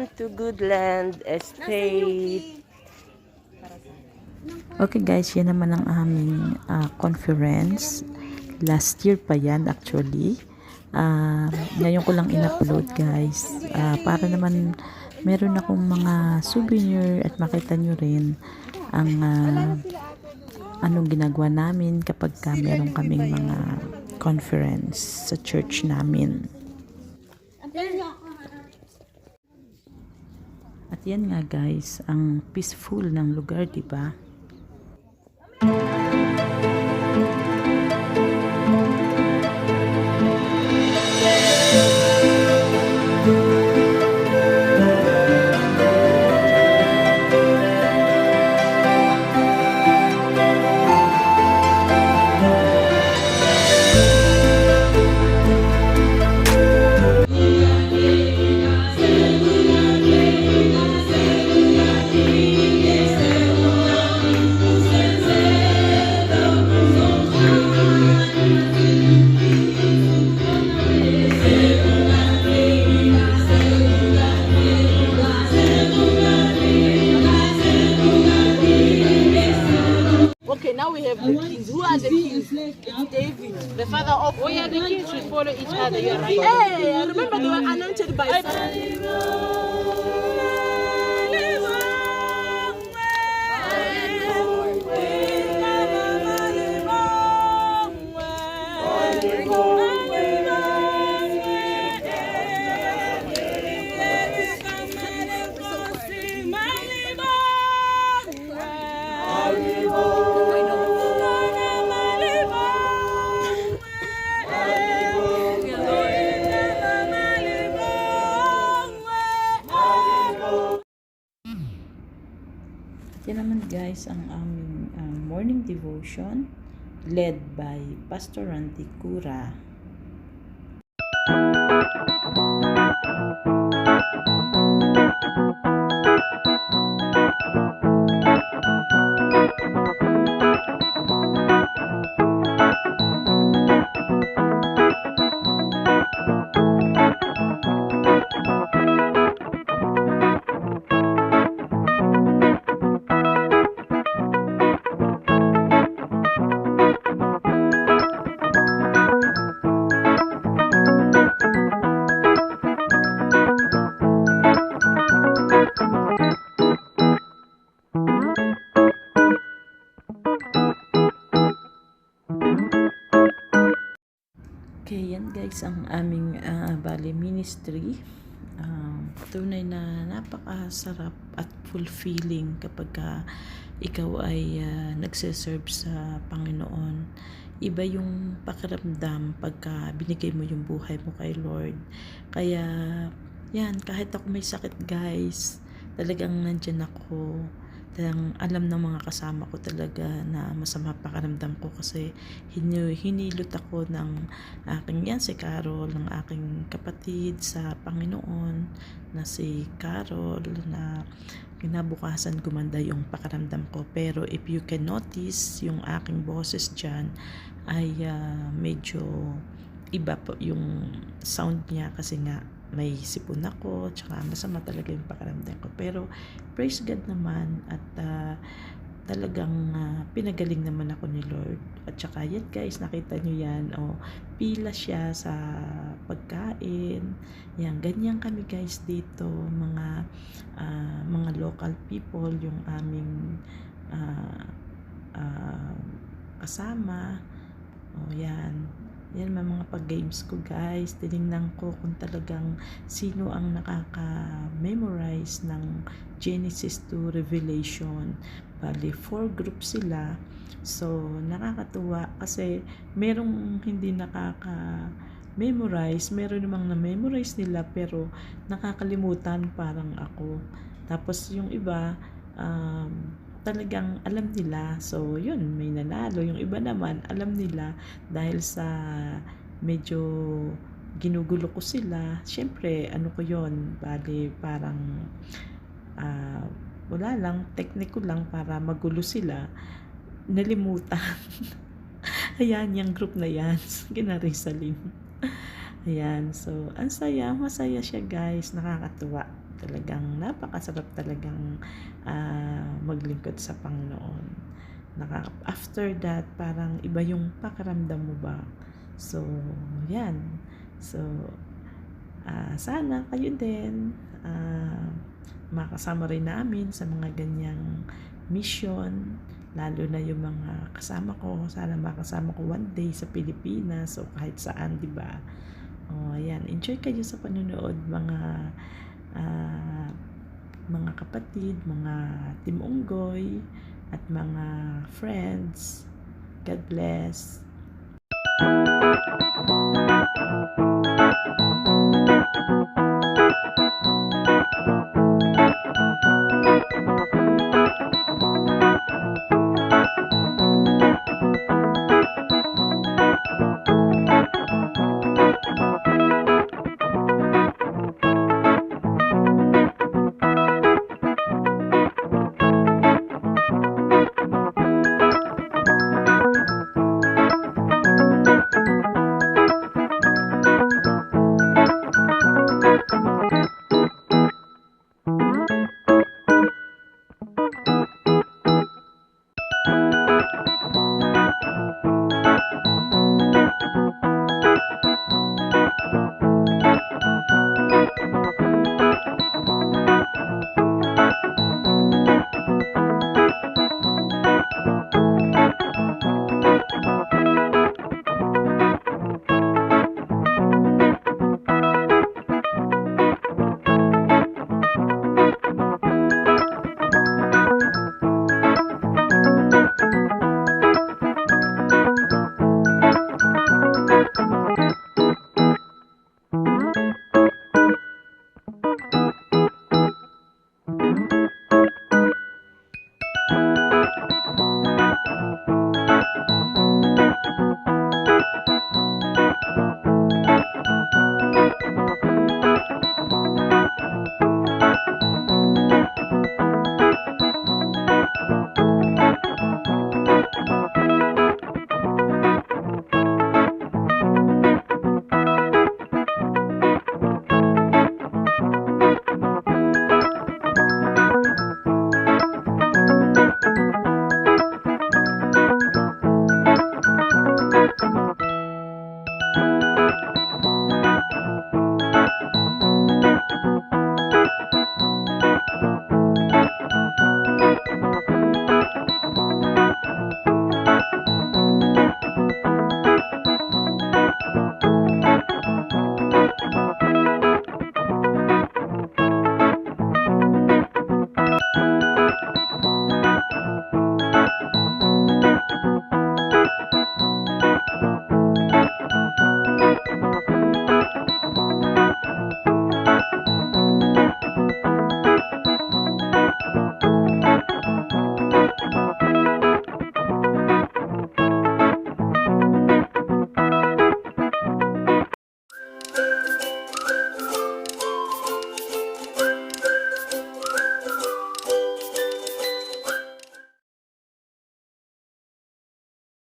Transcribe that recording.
Welcome to Goodland Estate. Okay guys, yan naman ang aming conference. Last year pa yan actually. Ngayon ko lang in-upload guys. Para naman meron akong mga souvenir at makita nyo rin ang anong ginagawa namin kapag meron kaming mga conference sa church namin. At yan nga guys, ang peaceful ng lugar, diba? Now we have the kings. Who are the kings? It's David, the father of. Oh yeah, the kings should follow each other. You're right. Hey, I remember they were anointed by Yan naman guys ang aming morning devotion led by Pastor Randy Cura. Okay, yan guys ang aming Bali Ministry. Tunay na napakasarap at fulfilling kapag ikaw ay nagsiserve sa Panginoon. Iba yung pakiramdam pagka binigay mo yung buhay mo kay Lord. Kaya yan, kahit ako may sakit guys, talagang nandyan ako. Talagang alam ng mga kasama ko talaga na masama pakiramdam ko kasi hinilot ako ng aking si Carol, ng aking kapatid sa Panginoon na si Carol, na kinabukasan gumanda yung pakiramdam ko. Pero if you can notice, yung aking boses dyan ay medyo iba po yung sound niya kasi nga may sipon ako, tsaka masama talaga yung pakiramdam ko. Pero praise God naman at talagang pinagaling naman ako ni Lord. At tsaka yan guys, nakita nyo yan, pila siya sa pagkain. Yan, ganyan kami guys dito, mga local people, yung aming kasama. Yan. Yan mga pag-games ko guys. Tinignan ko kung talagang sino ang nakaka-memorize ng Genesis to Revelation. Bali, 4 groups sila. So, nakakatuwa kasi merong hindi nakaka-memorize. Meron namang na-memorize nila pero nakakalimutan parang ako. Tapos yung iba, talagang alam nila. So, yun, may nanalo. Yung iba naman, alam nila dahil sa medyo ginugulo ko sila. Siyempre, ano ko yun, bali parang wala lang, tekniko lang para magulo sila. Nalimutan. Ayan, yung group na yan. Gina Rizalin. Ayan, so ang saya, masaya siya guys, nakakatuwa. Talagang napakasarap talagang maglingkod sa Panginoon. After that, parang iba yung pakiramdam mo ba. So, yan. So, sana kayo din makasama rin namin sa mga ganyang mission, lalo na yung mga kasama ko. Sana makasama ko one day sa Pilipinas o kahit saan, di ba? Ayan, enjoy kayo sa panonood mga kapatid, mga Team Unggoy at mga friends. God bless.